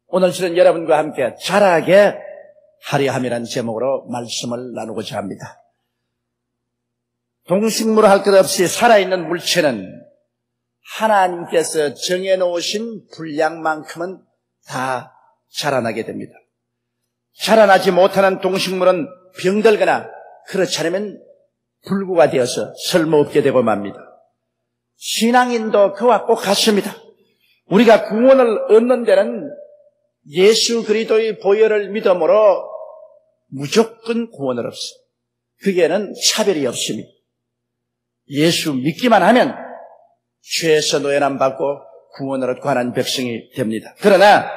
오늘 저는 여러분과 함께 자라게 하려 함이라는 제목으로 말씀을 나누고자 합니다. 동식물을 할 것 없이 살아있는 물체는 하나님께서 정해놓으신 분량만큼은 다 자라나게 됩니다. 자라나지 못하는 동식물은 병들거나 그렇지 않으면 불구가 되어서 쓸모없게 되고 맙니다. 신앙인도 그와 꼭 같습니다. 우리가 구원을 얻는 데는 예수 그리스도의 보혈을 믿음으로 무조건 구원을 얻습니다. 그게는 차별이 없습니다. 예수 믿기만 하면 죄에서 노예남 받고 구원을 얻고 하는 백성이 됩니다. 그러나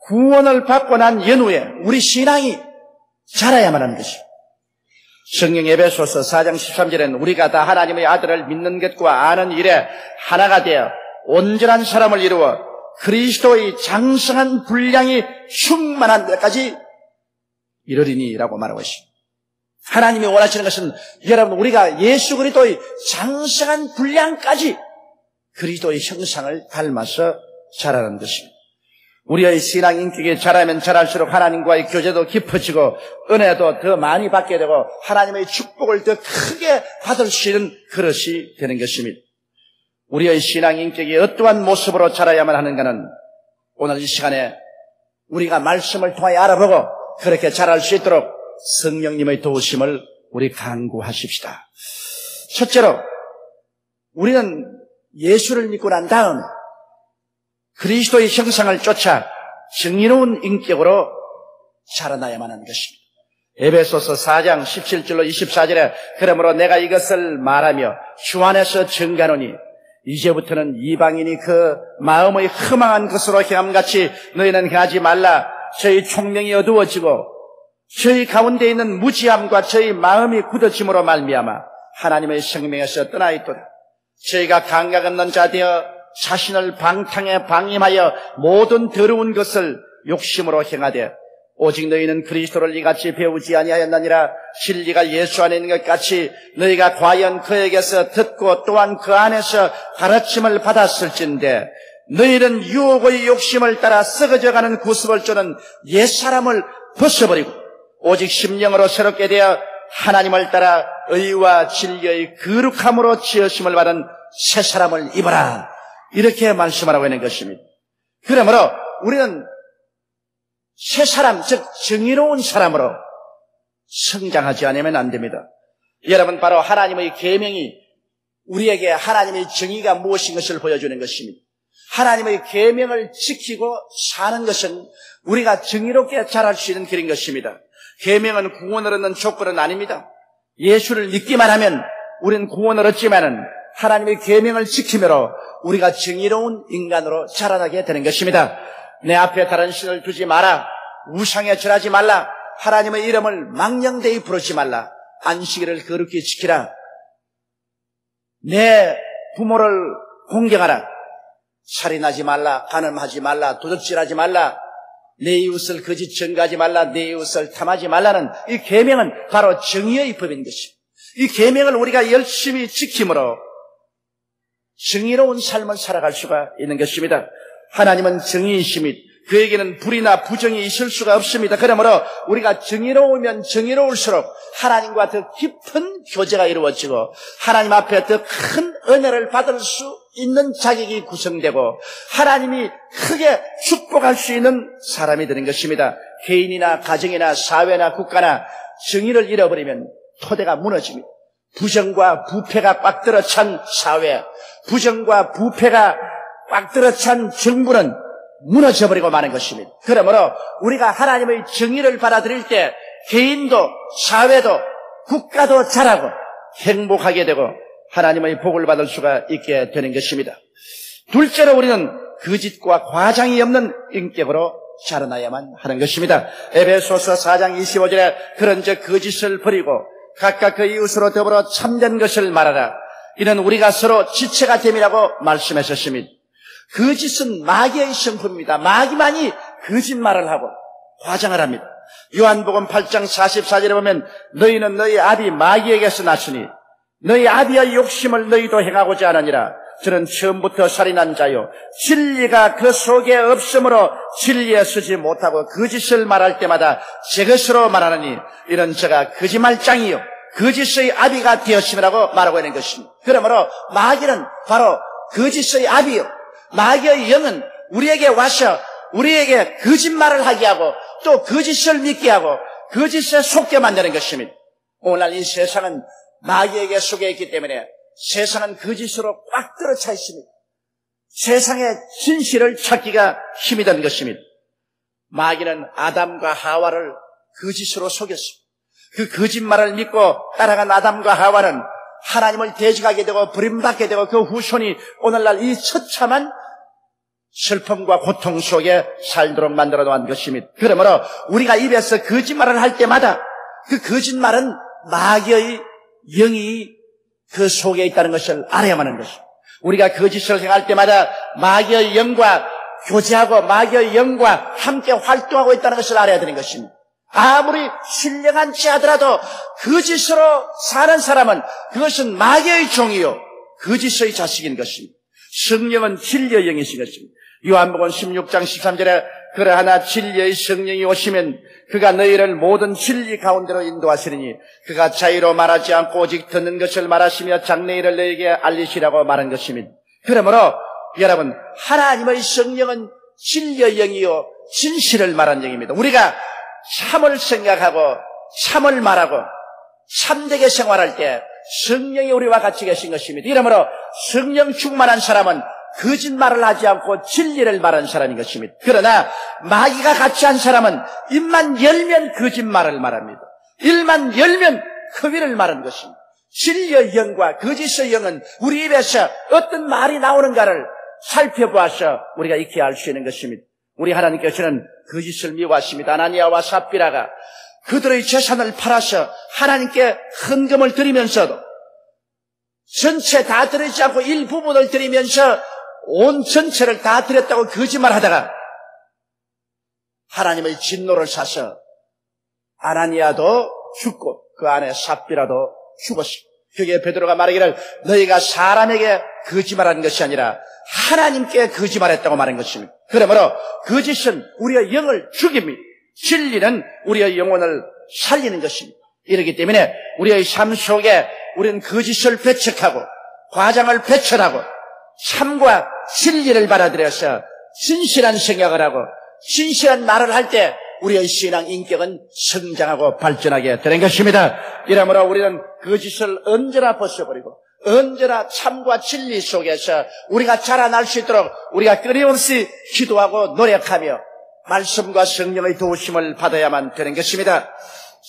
구원을 받고 난 연후에 우리 신앙이 자라야만 하는 것입니다. 성경 에베소서 4장 13절에는 우리가 다 하나님의 아들을 믿는 것과 아는 일에 하나가 되어 온전한 사람을 이루어 그리스도의 장성한 분량이 충만한 데까지 이르리니라고 말하고 있습니다. 하나님이 원하시는 것은 여러분 우리가 예수 그리스도의 장성한 분량까지 그리스도의 형상을 닮아서 자라는 것입니다. 우리의 신앙 인격이 자라면 자랄수록 하나님과의 교제도 깊어지고 은혜도 더 많이 받게 되고 하나님의 축복을 더 크게 받을 수 있는 그릇이 되는 것입니다. 우리의 신앙 인격이 어떠한 모습으로 자라야만 하는가는 오늘 이 시간에 우리가 말씀을 통하여 알아보고 그렇게 자랄 수 있도록 성령님의 도우심을 우리 간구하십시다. 첫째로 우리는 예수를 믿고 난 다음 그리스도의 형상을 쫓아 정의로운 인격으로 자라나야만 하는 것입니다. 에베소서 4장 17절로 24절에 그러므로 내가 이것을 말하며 주 안에서 증거하노니 이제부터는 이방인이 그 마음의 허망한 것으로 행함같이 너희는 행하지 말라. 저희 총명이 어두워지고 저희 가운데 있는 무지함과 저희 마음이 굳어짐으로 말미암아 하나님의 생명에서 떠나 있도다. 저희가 감각 없는 자 되어 자신을 방탕에 방임하여 모든 더러운 것을 욕심으로 행하되 오직 너희는 그리스도를 이같이 배우지 아니하였느니라. 진리가 예수 안에 있는 것 같이 너희가 과연 그에게서 듣고 또한 그 안에서 가르침을 받았을진데 너희는 유혹의 욕심을 따라 썩어져가는 구습을 쫓는 옛사람을 벗어버리고 오직 심령으로 새롭게 되어 하나님을 따라 의와 진리의 거룩함으로 지으심을 받은 새 사람을 입어라. 이렇게 말씀하라고 하는 것입니다. 그러므로 우리는 새 사람, 즉 정의로운 사람으로 성장하지 않으면 안 됩니다. 여러분, 바로 하나님의 계명이 우리에게 하나님의 정의가 무엇인 것을 보여주는 것입니다. 하나님의 계명을 지키고 사는 것은 우리가 정의롭게 자랄 수 있는 길인 것입니다. 계명은 구원을 얻는 조건은 아닙니다. 예수를 믿기만 하면 우리는 구원을 얻지만은 하나님의 계명을 지키므로 우리가 정의로운 인간으로 자라나게 되는 것입니다. 내 앞에 다른 신을 두지 마라. 우상에 절하지 말라. 하나님의 이름을 망령되이 부르지 말라. 안식일을 거룩히 지키라. 내 부모를 공경하라. 살인하지 말라. 간음하지 말라. 도둑질하지 말라. 내 이웃을 거짓 증거하지 말라. 내 이웃을 탐하지 말라는 이 계명은 바로 정의의 법인 것입니다. 이 계명을 우리가 열심히 지킴으로 정의로운 삶을 살아갈 수가 있는 것입니다. 하나님은 정의이심이 그에게는 불이나 부정이 있을 수가 없습니다. 그러므로 우리가 정의로우면 정의로울수록 하나님과 더 깊은 교제가 이루어지고 하나님 앞에 더 큰 은혜를 받을 수 있는 자격이 구성되고 하나님이 크게 축복할 수 있는 사람이 되는 것입니다. 개인이나 가정이나 사회나 국가나 정의를 잃어버리면 토대가 무너집니다. 부정과 부패가 꽉 들어찬 사회, 부정과 부패가 꽉 들어찬 정부는 무너져버리고 마는 것입니다. 그러므로 우리가 하나님의 정의를 받아들일 때 개인도 사회도 국가도 자라고 행복하게 되고 하나님의 복을 받을 수가 있게 되는 것입니다. 둘째로 우리는 거짓과 과장이 없는 인격으로 자라나야만 하는 것입니다. 에베소서 4장 25절에 그런즉 거짓을 버리고 각각 그 이웃으로 더불어 참된 것을 말하라. 이는 우리가 서로 지체가 됨이라고 말씀하셨습니다. 거짓은 마귀의 성품입니다. 마귀만이 거짓말을 하고 과장을 합니다. 요한복음 8장 44절에 보면 너희는 너희 아비 마귀에게서 났으니 너희 아비의 욕심을 너희도 행하고자 하느니라. 저는 처음부터 살인한 자요. 진리가 그 속에 없으므로 진리에 서지 못하고 거짓을 말할 때마다 제 것으로 말하느니 이런 저가 거짓말장이요 거짓의 아비가 되었음이라고 말하고 있는 것입니다. 그러므로 마귀는 바로 거짓의 아비요. 마귀의 영은 우리에게 와서 우리에게 거짓말을 하게 하고 또 거짓을 믿게 하고 거짓에 속게 만드는 것입니다. 오늘날 이 세상은 마귀에게 속해 있기 때문에 세상은 거짓으로 꽉 들어차 있습니다. 세상의 진실을 찾기가 힘이 든 것입니다. 마귀는 아담과 하와를 거짓으로 속였습니다. 그 거짓말을 믿고 따라간 아담과 하와는 하나님을 대적하게 되고 버림받게 되고 그 후손이 오늘날 이 처참한 슬픔과 고통 속에 살도록 만들어 놓은 것입니다. 그러므로 우리가 입에서 거짓말을 할 때마다 그 거짓말은 마귀의 영이 그 속에 있다는 것을 알아야만 하는 것입니다. 우리가 거짓을 행할 때마다 마귀의 영과 교제하고 마귀의 영과 함께 활동하고 있다는 것을 알아야 되는 것입니다. 아무리 신령한 자더라도 거짓으로 사는 사람은 그것은 마귀의 종이요 거짓의 자식인 것입니다. 성령은 진리의 영이신 것입니다. 요한복음 16장 13절에 그러하나 진리의 성령이 오시면 그가 너희를 모든 진리 가운데로 인도하시리니 그가 자유로 말하지 않고 오직 듣는 것을 말하시며 장래일을 너희에게 알리시라고 말한 것입니다. 그러므로 여러분 하나님의 성령은 진리의 영이요 진실을 말하는 영입니다. 우리가 참을 생각하고 참을 말하고 참되게 생활할 때 성령이 우리와 같이 계신 것입니다. 이러므로 성령 충만한 사람은 거짓말을 하지 않고 진리를 말하는 사람인 것입니다. 그러나 마귀가 같이 한 사람은 입만 열면 거짓말을 말합니다. 입만 열면 허위를 말하는 것입니다. 진리의 영과 거짓의 영은 우리 입에서 어떤 말이 나오는가를 살펴보아서 우리가 익히 알 수 있는 것입니다. 우리 하나님께서는 거짓을 미워하십니다. 아나니아와 삽비라가 그들의 재산을 팔아서 하나님께 헌금을 드리면서도 전체 다 드리지 않고 일부분을 드리면서 온 전체를 다 드렸다고 거짓말하다가 하나님의 진노를 사서 아나니아도 죽고 그 안에 삽비라도 죽었습니다. 그게 베드로가 말하기를 너희가 사람에게 거짓말하는 것이 아니라 하나님께 거짓말했다고 말한 것입니다. 그러므로 거짓은 우리의 영을 죽입니다. 진리는 우리의 영혼을 살리는 것입니다. 이렇기 때문에 우리의 삶 속에 우리는 거짓을 배척하고 과장을 배척하고 참과 진리를 받아들여서 진실한 생각을 하고 진실한 말을 할 때 우리의 신앙 인격은 성장하고 발전하게 되는 것입니다. 이러므로 우리는 거짓을 언제나 벗어버리고 언제나 참과 진리 속에서 우리가 자라날 수 있도록 우리가 끊임없이 기도하고 노력하며 말씀과 성령의 도우심을 받아야만 되는 것입니다.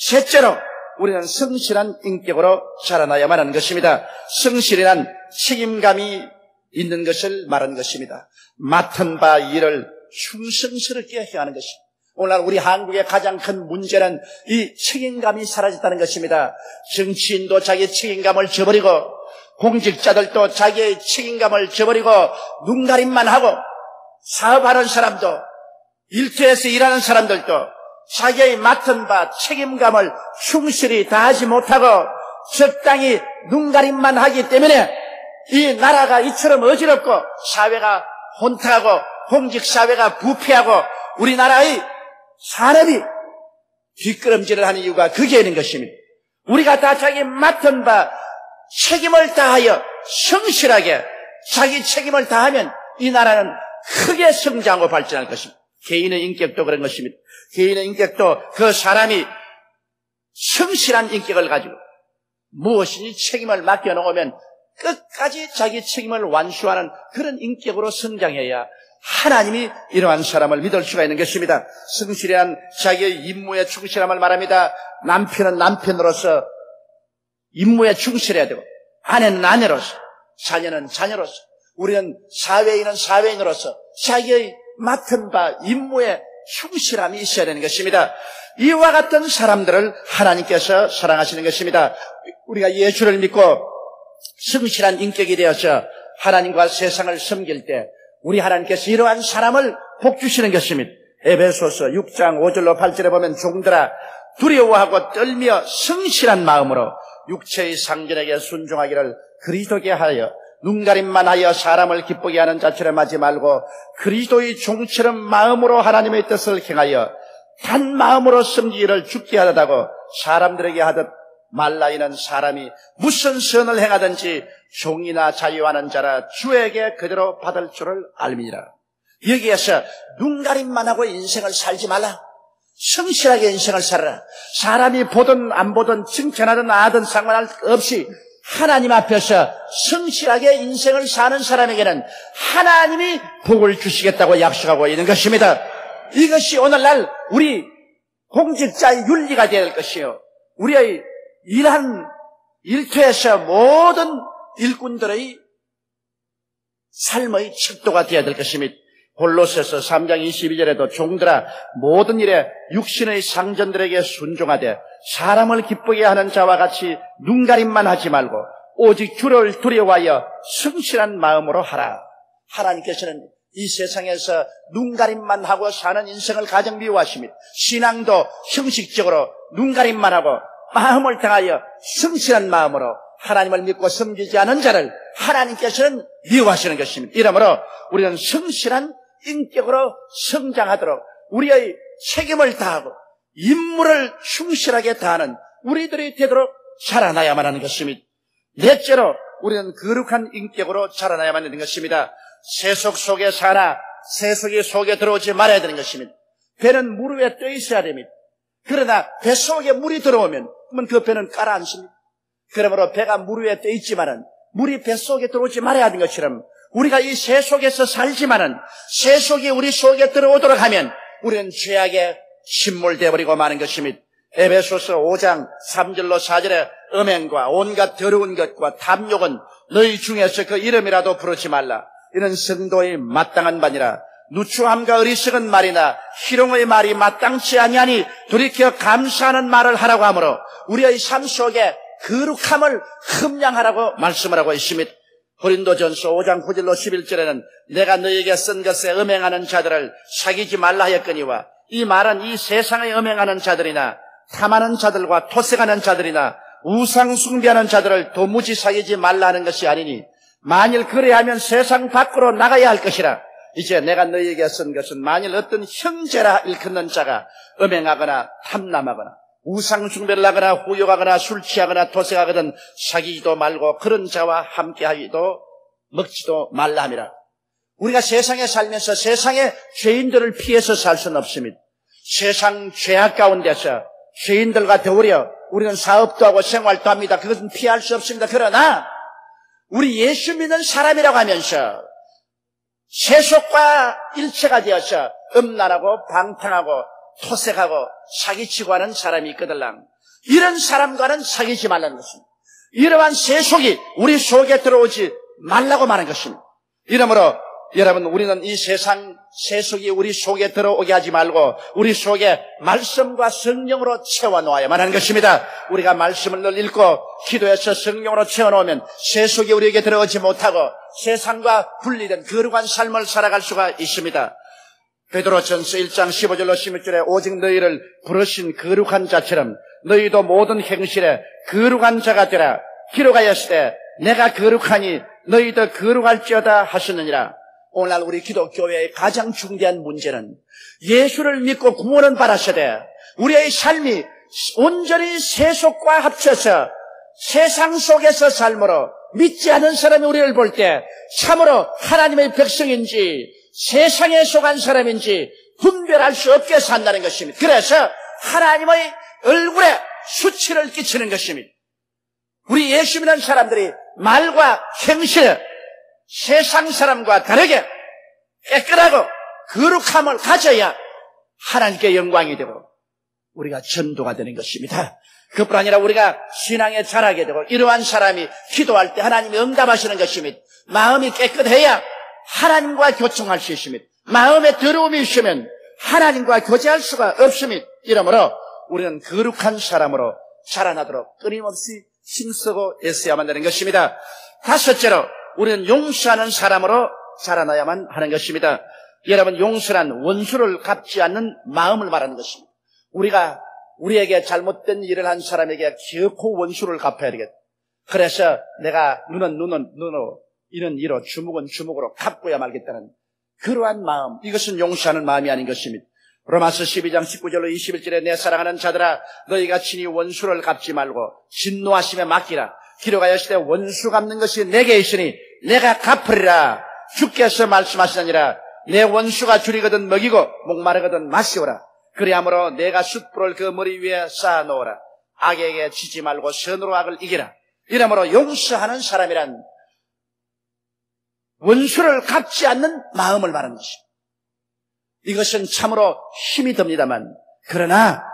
셋째로 우리는 성실한 인격으로 자라나야만 하는 것입니다. 성실이란 책임감이 있는 것을 말하는 것입니다. 맡은 바 일을 충성스럽게 해야 하는 것입니다. 오늘날 우리 한국의 가장 큰 문제는 이 책임감이 사라졌다는 것입니다. 정치인도 자기 책임감을 저버리고 공직자들도 자기의 책임감을 저버리고 눈가림만 하고 사업하는 사람도 일터에서 일하는 사람들도 자기의 맡은 바 책임감을 충실히 다하지 못하고 적당히 눈가림만 하기 때문에 이 나라가 이처럼 어지럽고 사회가 혼탁하고 공직사회가 부패하고 우리나라의 산업이 뒷걸음질을 하는 이유가 거기에 있는 것입니다. 우리가 다 자기 맡은 바 책임을 다하여 성실하게 자기 책임을 다하면 이 나라는 크게 성장하고 발전할 것입니다. 개인의 인격도 그런 것입니다. 개인의 인격도 그 사람이 성실한 인격을 가지고 무엇이니 책임을 맡겨놓으면 끝까지 자기 책임을 완수하는 그런 인격으로 성장해야 하나님이 이러한 사람을 믿을 수가 있는 것입니다. 성실한 자기의 임무에 충실함을 말합니다. 남편은 남편으로서 임무에 충실해야 되고 아내는 아내로서 자녀는 자녀로서 우리는 사회인은 사회인으로서 자기의 맡은 바 임무에 충실함이 있어야 되는 것입니다. 이와 같은 사람들을 하나님께서 사랑하시는 것입니다. 우리가 예수를 믿고 성실한 인격이 되어서 하나님과 세상을 섬길 때 우리 하나님께서 이러한 사람을 복주시는 것입니다. 에베소서 6장 5절로 8절에 보면 종들아 두려워하고 떨며 성실한 마음으로 육체의 상전에게 순종하기를 그리스도께 하여 눈가림만 하여 사람을 기쁘게 하는 자처럼 하지 말고 그리스도의 종처럼 마음으로 하나님의 뜻을 행하여 단 마음으로 섬기기를 죽게 하다고 사람들에게 하듯 말라. 이는 사람이 무슨 선을 행하든지 종이나 자유하는 자라 주에게 그대로 받을 줄을 알미니라. 여기에서 눈가림만 하고 인생을 살지 말라. 성실하게 인생을 살아라. 사람이 보든 안 보든 칭찬하든 아든 상관할 없이 하나님 앞에서 성실하게 인생을 사는 사람에게는 하나님이 복을 주시겠다고 약속하고 있는 것입니다. 이것이 오늘날 우리 공직자의 윤리가 되어야 될 것이요, 우리의 일한 일터에서 모든 일꾼들의 삶의 척도가 되어야 될 것입니다. 골로새서 3장 22절에도 종들아 모든 일에 육신의 상전들에게 순종하되 사람을 기쁘게 하는 자와 같이 눈가림만 하지 말고 오직 주를 두려워하여 성실한 마음으로 하라. 하나님께서는 이 세상에서 눈가림만 하고 사는 인생을 가장 미워하십니다. 신앙도 형식적으로 눈가림만 하고 마음을 당하여 성실한 마음으로 하나님을 믿고 섬기지 않은 자를 하나님께서는 미워하시는 것입니다. 이러므로 우리는 성실한 인격으로 성장하도록 우리의 책임을 다하고 임무를 충실하게 다하는 우리들이 되도록 자라나야만 하는 것입니다. 넷째로 우리는 거룩한 인격으로 자라나야만 하는 것입니다. 세속 속에 사나 세속이 속에 들어오지 말아야 되는 것입니다. 배는 물 위에 떠 있어야 됩니다. 그러나 배 속에 물이 들어오면 그 배는 가라앉습니다. 그러므로 배가 물 위에 떠 있지만은 물이 배 속에 들어오지 말아야 하는 것처럼 우리가 이 세속에서 살지만은 세속이 우리 속에 들어오도록 하면 우리는 죄악에 침몰되어버리고 마는 것입니다. 에베소서 5장 3절로 4절에 음행과 온갖 더러운 것과 탐욕은 너희 중에서 그 이름이라도 부르지 말라. 이는 성도의 마땅한 바니라. 누추함과 어리석은 말이나 희롱의 말이 마땅치 아니하니 돌이켜 감사하는 말을 하라고 하므로 우리의 삶 속에 거룩함을 흠양하라고 말씀을 하고 있습니다. 고린도전서 5장 9절로 11절에는 내가 너에게 쓴 것에 음행하는 자들을 사귀지 말라 하였거니와 이 말은 이 세상에 음행하는 자들이나 탐하는 자들과 토색하는 자들이나 우상 숭배하는 자들을 도무지 사귀지 말라 하는 것이 아니니 만일 그래야면 세상 밖으로 나가야 할 것이라. 이제 내가 너희에게 쓴 것은 만일 어떤 형제라 일컫는 자가 음행하거나 탐남하거나 우상 숭배를 하거나 후욕하거나 술 취하거나 도색하거든 사귀지도 말고 그런 자와 함께하기도 먹지도 말라 함이라. 우리가 세상에 살면서 세상의 죄인들을 피해서 살 수는 없습니다. 세상 죄악 가운데서 죄인들과 더불어 우리는 사업도 하고 생활도 합니다. 그것은 피할 수 없습니다. 그러나 우리 예수 믿는 사람이라고 하면서 세속과 일체가 되어서 음란하고 방탕하고 토색하고 사기치고 하는 사람이 있거들랑 이런 사람과는 사귀지 말라는 것입니다. 이러한 세속이 우리 속에 들어오지 말라고 말하는 것입니다. 이러므로 여러분, 우리는 이 세상 세속이 우리 속에 들어오게 하지 말고 우리 속에 말씀과 성령으로 채워놓아야만 하는 것입니다. 우리가 말씀을 늘 읽고 기도해서 성령으로 채워놓으면 세속이 우리에게 들어오지 못하고 세상과 분리된 거룩한 삶을 살아갈 수가 있습니다. 베드로전서 1장 15절로 16절에 오직 너희를 부르신 거룩한 자처럼 너희도 모든 행실에 거룩한 자가 되라. 기록하였으되 내가 거룩하니 너희도 거룩할지어다 하셨느니라. 오늘날 우리 기독교회의 가장 중대한 문제는 예수를 믿고 구원은 받았으되 우리의 삶이 온전히 세속과 합쳐서 세상 속에서 삶으로 믿지 않은 사람이 우리를 볼 때 참으로 하나님의 백성인지 세상에 속한 사람인지 분별할 수 없게 산다는 것입니다. 그래서 하나님의 얼굴에 수치를 끼치는 것입니다. 우리 예수 믿는 사람들이 말과 행실에 세상 사람과 다르게 깨끗하고 거룩함을 가져야 하나님께 영광이 되고 우리가 전도가 되는 것입니다. 그뿐 아니라 우리가 신앙에 자라게 되고 이러한 사람이 기도할 때 하나님이 응답하시는 것입니다. 마음이 깨끗해야 하나님과 교통할 수 있습니다. 마음에 더러움이 있으면 하나님과 교제할 수가 없습니다. 이러므로 우리는 거룩한 사람으로 자라나도록 끊임없이 힘쓰고 애써야만 되는 것입니다. 다섯째로 우리는 용서하는 사람으로 자라나야만 하는 것입니다. 여러분, 용서란 원수를 갚지 않는 마음을 말하는 것입니다. 우리가 우리에게 잘못된 일을 한 사람에게 기어코 원수를 갚아야 되겠다. 그래서 내가 눈은 눈으로 이는 이로 주먹은 주먹으로 갚고야 말겠다는 그러한 마음, 이것은 용서하는 마음이 아닌 것입니다. 로마서 12장 19절로 21절에 내 사랑하는 자들아 너희가 친히 원수를 갚지 말고 진노하심에 맡기라. 기록하였으되 원수 갚는 것이 내게 있으니 내가 갚으리라. 주께서 말씀하시느니라. 내 원수가 줄이거든 먹이고 목마르거든 마시오라. 그리하므로 내가 숯불을 그 머리 위에 쌓아놓으라. 악에게 지지 말고 선으로 악을 이기라. 이러므로 용서하는 사람이란 원수를 갚지 않는 마음을 말하는 것입니다. 이것은 참으로 힘이 듭니다만, 그러나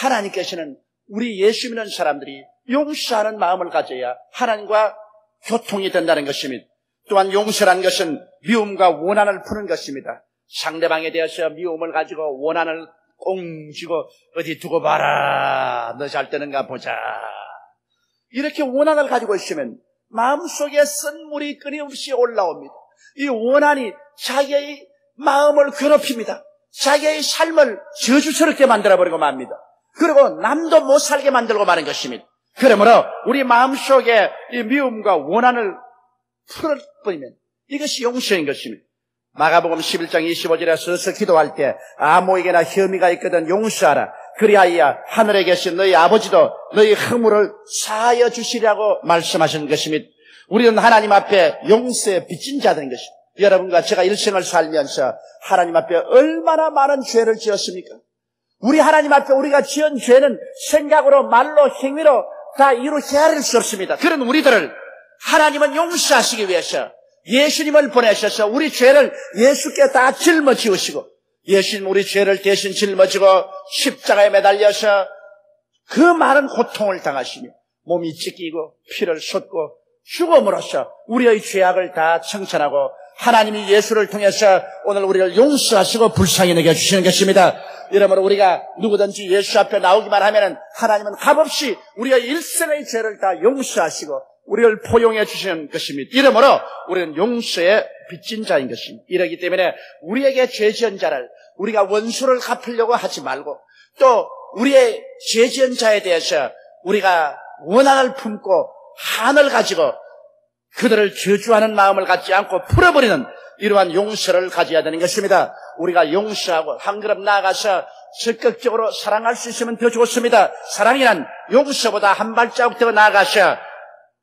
하나님께서는 우리 예수 믿는 사람들이 용서하는 마음을 가져야 하나님과 교통이 된다는 것입니다. 또한 용서라는 것은 미움과 원한을 푸는 것입니다. 상대방에 대해서 미움을 가지고 원한을 꽁지고 어디 두고 봐라, 너 잘 되는가 보자, 이렇게 원한을 가지고 있으면 마음속에 쓴물이 끊임없이 올라옵니다. 이 원한이 자기의 마음을 괴롭힙니다. 자기의 삶을 저주스럽게 만들어버리고 맙니다. 그리고 남도 못 살게 만들고 마는 것입니다. 그러므로 우리 마음속에 이 미움과 원한을 풀어버리면 이것이 용서인 것입니다. 마가복음 11장 25절에 서서 기도할 때 아무에게나 혐의가 있거든 용서하라. 그리하여 하늘에 계신 너희 아버지도 너희 허물을 사하여 주시라고 말씀하신 것입니다. 우리는 하나님 앞에 용서의 빚진 자들인 것입니다. 여러분과 제가 일생을 살면서 하나님 앞에 얼마나 많은 죄를 지었습니까? 우리 하나님 앞에 우리가 지은 죄는 생각으로 말로 행위로 다 이루 헤아릴 수 없습니다. 그런 우리들을 하나님은 용서하시기 위해서 예수님을 보내셔서 우리 죄를 예수께 다 짊어지우시고, 예수님 우리 죄를 대신 짊어지고 십자가에 매달려서 그 많은 고통을 당하시며 몸이 찢기고 피를 쏟고 죽음으로써 우리의 죄악을 다 청산하고 하나님이 예수를 통해서 오늘 우리를 용서하시고 불쌍히 여겨주시는 것입니다. 이러므로 우리가 누구든지 예수 앞에 나오기만 하면 하나님은 값없이 우리의 일생의 죄를 다 용서하시고 우리를 포용해 주시는 것입니다. 이러므로 우리는 용서의 빚진 자인 것입니다. 이러기 때문에 우리에게 죄 지은 자를 우리가 원수를 갚으려고 하지 말고, 또 우리의 죄 지은 자에 대해서 우리가 원한을 품고 한을 가지고 그들을 저주하는 마음을 갖지 않고 풀어버리는 이러한 용서를 가져야 되는 것입니다. 우리가 용서하고 한 걸음 나아가서 적극적으로 사랑할 수 있으면 더 좋습니다. 사랑이란 용서보다 한 발자국 더 나아가서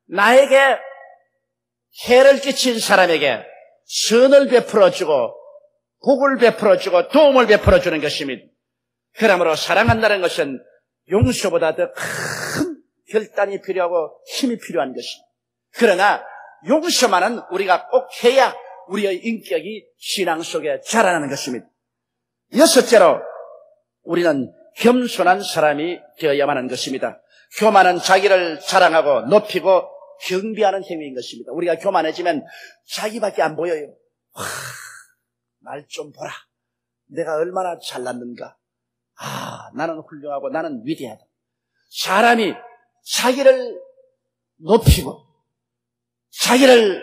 나에게 해를 끼친 사람에게 선을 베풀어주고 복을 베풀어주고 도움을 베풀어주는 것입니다. 그러므로 사랑한다는 것은 용서보다 더 큰 결단이 필요하고 힘이 필요한 것입니다. 그러나 용서만은 우리가 꼭 해야 우리의 인격이 신앙 속에 자라나는 것입니다. 여섯째로 우리는 겸손한 사람이 되어야만 하는 것입니다. 교만은 자기를 자랑하고 높이고 경비하는 행위인 것입니다. 우리가 교만해지면 자기밖에 안 보여요. 날 좀 보라. 내가 얼마나 잘났는가. 나는 훌륭하고 나는 위대하다. 사람이 자기를 높이고 자기를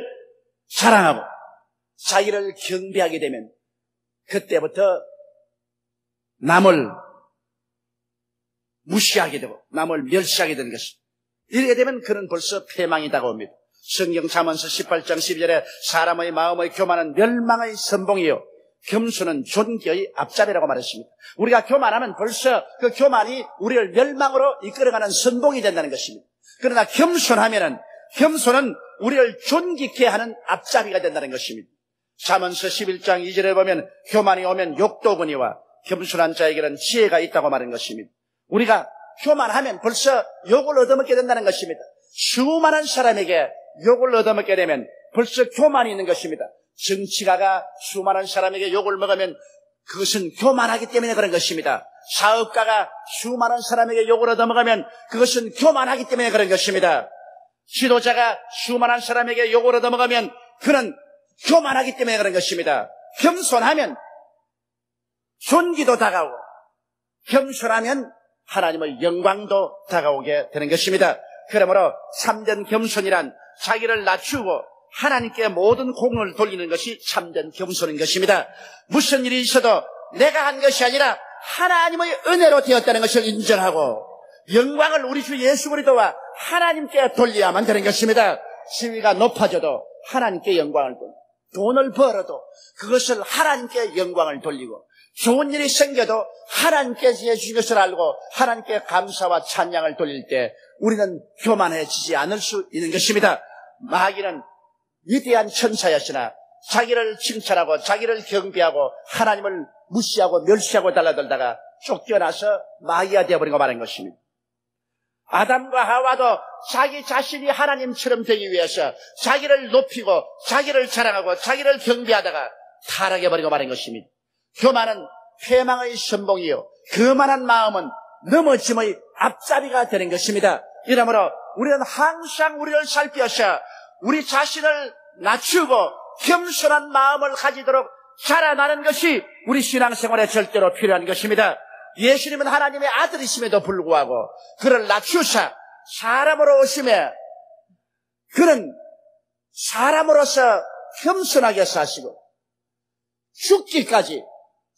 자랑하고 자기를 경배하게 되면 그때부터 남을 무시하게 되고 남을 멸시하게 되는 것입니다. 이렇게 되면 그는 벌써 패망이 다가옵니다. 성경 잠언서 18장 12절에 사람의 마음의 교만은 멸망의 선봉이요 겸손은 존귀의 앞잡이라고 말했습니다. 우리가 교만하면 벌써 그 교만이 우리를 멸망으로 이끌어가는 선봉이 된다는 것입니다. 그러나 겸손은 우리를 존귀케 하는 앞잡이가 된다는 것입니다. 잠언서 11장 2절에 보면 교만이 오면 욕도 오거니와 겸손한 자에게는 지혜가 있다고 말한 것입니다. 우리가 교만하면 벌써 욕을 얻어먹게 된다는 것입니다. 수많은 사람에게 욕을 얻어먹게 되면 벌써 교만이 있는 것입니다. 정치가가 수많은 사람에게 욕을 먹으면 그것은 교만하기 때문에 그런 것입니다. 사업가가 수많은 사람에게 욕을 얻어먹으면 그것은 교만하기 때문에 그런 것입니다. 지도자가 수많은 사람에게 욕을 얻어먹으면 그는 교만하기 때문에 그런 것입니다. 겸손하면 존귀도 다가오고 겸손하면 하나님의 영광도 다가오게 되는 것입니다. 그러므로 참된 겸손이란 자기를 낮추고 하나님께 모든 공을 돌리는 것이 참된 겸손인 것입니다. 무슨 일이 있어도 내가 한 것이 아니라 하나님의 은혜로 되었다는 것을 인정하고 영광을 우리 주 예수 그리스도와 하나님께 돌려야만 되는 것입니다. 지위가 높아져도 하나님께 영광을 돌리고, 돈을 벌어도 그것을 하나님께 영광을 돌리고, 좋은 일이 생겨도 하나님께 해주신 것을 알고 하나님께 감사와 찬양을 돌릴 때 우리는 교만해지지 않을 수 있는 것입니다. 마귀는 위대한 천사였으나 자기를 칭찬하고 자기를 경배하고 하나님을 무시하고 멸시하고 달라들다가 쫓겨나서 마귀가 되어버리고 말한 것입니다. 아담과 하와도 자기 자신이 하나님처럼 되기 위해서 자기를 높이고 자기를 자랑하고 자기를 경배하다가 타락해버리고 말한 것입니다. 교만은 패망의 선봉이요, 거만한 마음은 넘어짐의 앞잡이가 되는 것입니다. 이러므로 우리는 항상 우리를 살펴서 우리 자신을 낮추고 겸손한 마음을 가지도록 자라나는 것이 우리 신앙생활에 절대로 필요한 것입니다. 예수님은 하나님의 아들이심에도 불구하고 그를 낮추사 사람으로 오심에 그는 사람으로서 겸손하게 사시고 죽기까지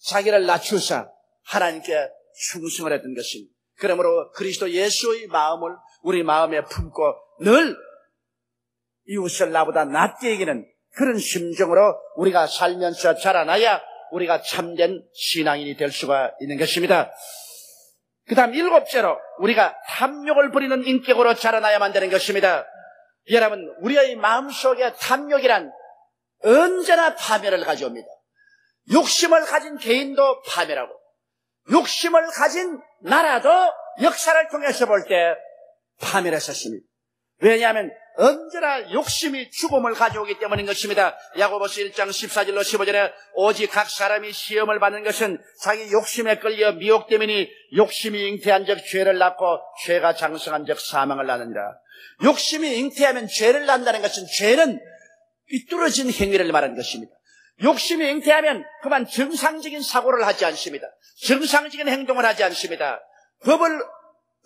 자기를 낮추사 하나님께 충성을 했던 것입니다. 그러므로 그리스도 예수의 마음을 우리 마음에 품고 늘 이웃을 나보다 낫게 여기는 그런 심정으로 우리가 살면서 자라나야 우리가 참된 신앙인이 될 수가 있는 것입니다. 그 다음 7째로 우리가 탐욕을 부리는 인격으로 자라나야만 되는 것입니다. 여러분, 우리의 마음속에 탐욕이란 언제나 파멸을 가져옵니다. 욕심을 가진 개인도 파멸하고 욕심을 가진 나라도 역사를 통해서 볼 때 파멸했었습니다. 왜냐하면 언제나 욕심이 죽음을 가져오기 때문인 것입니다. 야고보서 1장 14절로 15절에 오직 각 사람이 시험을 받는 것은 자기 욕심에 끌려 미혹 때문에 욕심이 잉태한 적 죄를 낳고 죄가 장성한 적 사망을 낳느니라. 욕심이 잉태하면 죄를 낳는다는 것은 죄는 삐뚤어진 행위를 말하는 것입니다. 욕심이 잉태하면 그만 정상적인 사고를 하지 않습니다. 정상적인 행동을 하지 않습니다. 법을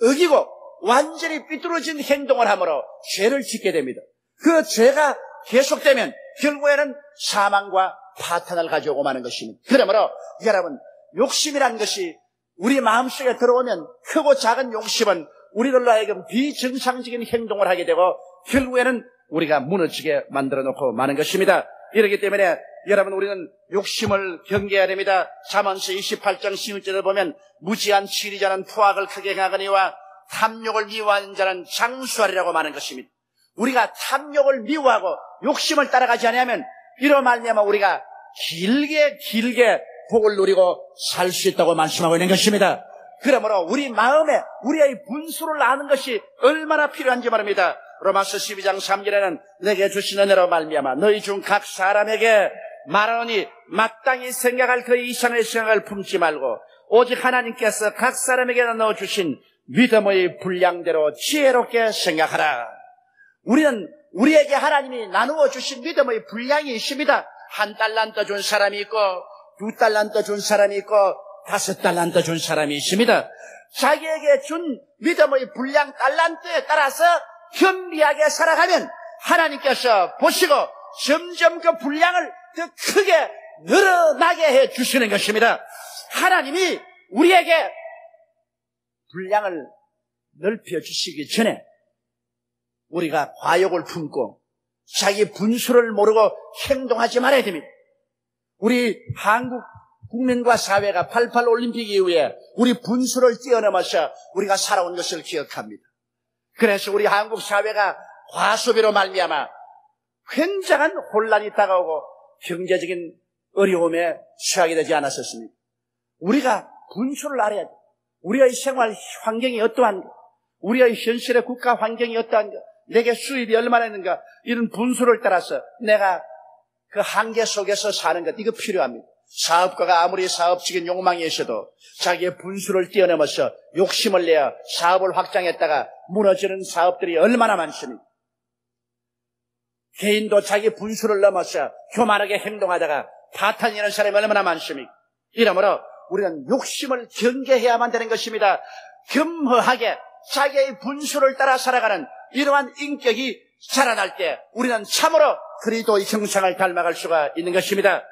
어기고 완전히 삐뚤어진 행동을 함으로 죄를 짓게 됩니다. 그 죄가 계속되면 결국에는 사망과 파탄을 가져오고 마는 것입니다. 그러므로 여러분, 욕심이란 것이 우리 마음속에 들어오면 크고 작은 욕심은 우리들로 하여금 비정상적인 행동을 하게 되고 결국에는 우리가 무너지게 만들어 놓고 마는 것입니다. 이렇기 때문에 여러분, 우리는 욕심을 경계해야 됩니다. 잠언서 28장 16절을 보면 무지한 치리자는 포악을 크게 행하거니와 탐욕을 미워하는 자는 장수하리라고 말하는 것입니다. 우리가 탐욕을 미워하고 욕심을 따라가지 않으면 이로 말미암아 우리가 길게 복을 누리고 살 수 있다고 말씀하고 있는 것입니다. 그러므로 우리 마음에 우리의 분수를 아는 것이 얼마나 필요한지 말입니다. 로마서 12장 3절에는 내게 주신 은혜로 말미암아 너희 중 각 사람에게 말하노니 마땅히 생각할 그 이상의 생각을 품지 말고 오직 하나님께서 각 사람에게 넣어주신 믿음의 분량대로 지혜롭게 생각하라. 우리는 우리에게 하나님이 나누어 주신 믿음의 분량이 있습니다. 1달란트 준 사람이 있고 2달란트 준 사람이 있고 5달란트 준 사람이 있습니다. 자기에게 준 믿음의 분량 달란트에 따라서 겸비하게 살아가면 하나님께서 보시고 점점 그 분량을 더 크게 늘어나게 해 주시는 것입니다. 하나님이 우리에게 분량을 넓혀 주시기 전에 우리가 과욕을 품고 자기 분수를 모르고 행동하지 말아야 됩니다. 우리 한국 국민과 사회가 88 올림픽 이후에 우리 분수를 뛰어넘어서 우리가 살아온 것을 기억합니다. 그래서 우리 한국 사회가 과소비로 말미암아 굉장한 혼란이 다가오고 경제적인 어려움에 처하게 되지 않았었습니까? 우리가 분수를 알아야 돼. 우리의 생활 환경이 어떠한가? 우리의 현실의 국가 환경이 어떠한가? 내게 수입이 얼마나 있는가? 이런 분수를 따라서 내가 그 한계 속에서 사는 것, 이거 필요합니다. 사업가가 아무리 사업적인 욕망이 있어도 자기의 분수를 뛰어넘어서 욕심을 내어 사업을 확장했다가 무너지는 사업들이 얼마나 많습니까? 개인도 자기 분수를 넘어서 교만하게 행동하다가 파탄이라는 사람이 얼마나 많습니까? 이러므로 우리는 욕심을 경계해야만 되는 것입니다. 겸허하게 자기의 분수를 따라 살아가는 이러한 인격이 자라날 때 우리는 참으로 그리스도의 형상을 닮아갈 수가 있는 것입니다.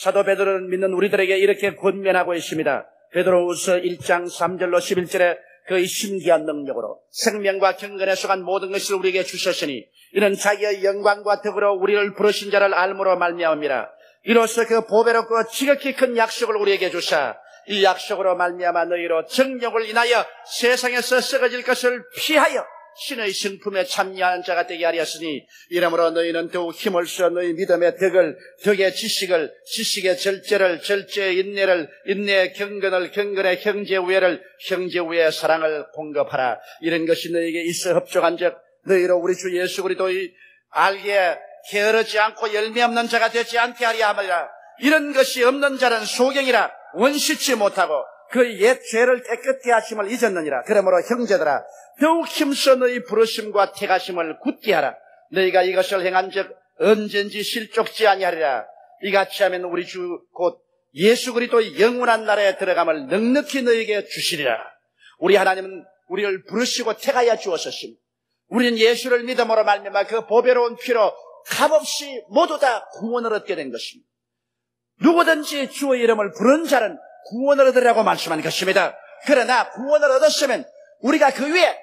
사도 베드로는 믿는 우리들에게 이렇게 권면하고 있습니다. 베드로후서 1장 3절로 11절에 그의 신기한 능력으로 생명과 경건에 속한 모든 것을 우리에게 주셨으니 이는 자기의 영광과 덕으로 우리를 부르신 자를 알므로 말미암음이라. 이로써 그 보배롭고 지극히 큰 약속을 우리에게 주사 이 약속으로 말미암아 너희로 정욕을 인하여 세상에서 썩어질 것을 피하여 신의 성품에 참여하는 자가 되게 하렸으니 이러므로 너희는 더욱 힘을 써 너희 믿음의 덕을, 덕의 지식을, 지식의 절제를, 절제의 인내를, 인내의 경건을, 경건의 형제 우애를, 형제 우애의 사랑을 공급하라. 이런 것이 너희에게 있어 흡족한즉 너희로 우리 주 예수 그리스도의 알게 게으르지 않고 열매 없는 자가 되지 않게 하려 함이라. 이런 것이 없는 자는 소경이라 원시치 못하고 그 옛 죄를 깨끗게 하심을 잊었느니라. 그러므로 형제들아 더욱 힘써 너희 부르심과 택하심을 굳게 하라. 너희가 이것을 행한즉 언젠지 실족지 아니하리라. 이같이 하면 우리 주 곧 예수 그리스도의 영원한 나라에 들어감을 넉넉히 너희에게 주시리라. 우리 하나님은 우리를 부르시고 택하여 주었으심. 우리는 예수를 믿음으로 말미암아 그 보배로운 피로 값없이 모두 다 구원을 얻게 된 것입니다. 누구든지 주의 이름을 부른 자는 구원을 얻으라고 말씀한 것입니다. 그러나 구원을 얻었으면 우리가 그 위에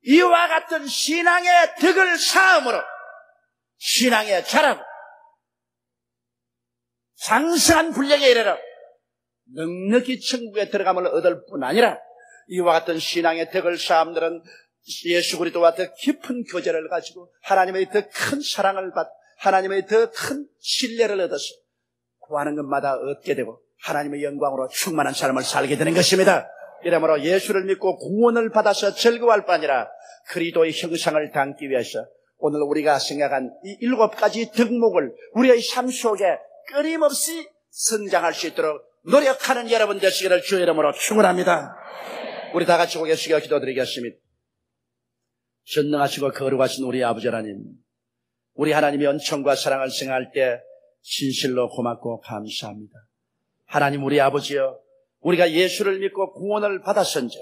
이와 같은 신앙의 덕을 쌓음으로 신앙에 자라고 장성한 분량에 이르러 넉넉히 천국에 들어감을 얻을 뿐 아니라 이와 같은 신앙의 덕을 쌓음들은 예수 그리스도와 더 깊은 교제를 가지고 하나님의 더 큰 사랑을 받고 하나님의 더 큰 신뢰를 얻어서 구하는 것마다 얻게 되고 하나님의 영광으로 충만한 삶을 살게 되는 것입니다. 이러므로 예수를 믿고 구원을 받아서 즐거워할 뿐 아니라 그리스도의 형상을 담기 위해서 오늘 우리가 생각한 이 7가지 덕목을 우리의 삶 속에 끊임없이 성장할 수 있도록 노력하는 여러분 되시기를 주의 이름으로 축원합니다. 우리 다 같이 고개 숙여 기도드리겠습니다. 전능하시고 거룩하신 우리 아버지 하나님, 우리 하나님의 은총과 사랑을 생각할 때 진실로 고맙고 감사합니다. 하나님 우리 아버지여, 우리가 예수를 믿고 구원을 받았은즉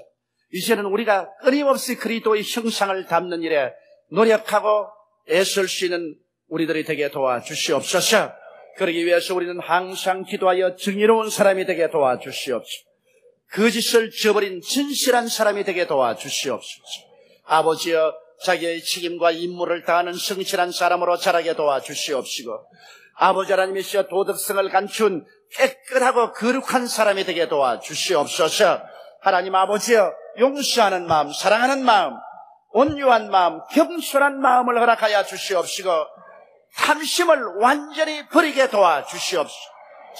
이제는 우리가 끊임없이 그리스도의 형상을 담는 일에 노력하고 애쓸 수 있는 우리들이 되게 도와주시옵소서. 그러기 위해서 우리는 항상 기도하여 정의로운 사람이 되게 도와주시옵소서. 거짓을 저버린 진실한 사람이 되게 도와주시옵소서. 아버지여, 자기의 책임과 임무를 다하는 성실한 사람으로 자라게 도와주시옵시고, 아버지 하나님이시여 도덕성을 갖춘 깨끗하고 거룩한 사람이 되게 도와주시옵소서. 하나님 아버지여, 용서하는 마음, 사랑하는 마음, 온유한 마음, 겸손한 마음을 허락하여 주시옵시고 탐심을 완전히 버리게 도와주시옵소서.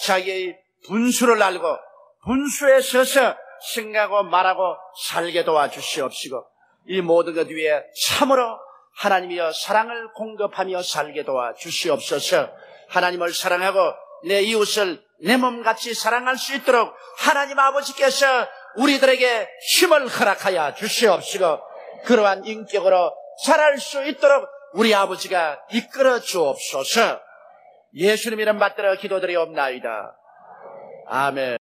자기의 분수를 알고 분수에 서서 생각하고 말하고 살게 도와주시옵시고 이 모든 것 위에 참으로 하나님이여 사랑을 공급하며 살게 도와주시옵소서. 하나님을 사랑하고 내 이웃을 내 몸같이 사랑할 수 있도록 하나님 아버지께서 우리들에게 힘을 허락하여 주시옵시고 그러한 인격으로 자랄 수 있도록 우리 아버지가 이끌어 주옵소서. 예수님 이름 받들어 기도드리옵나이다. 아멘.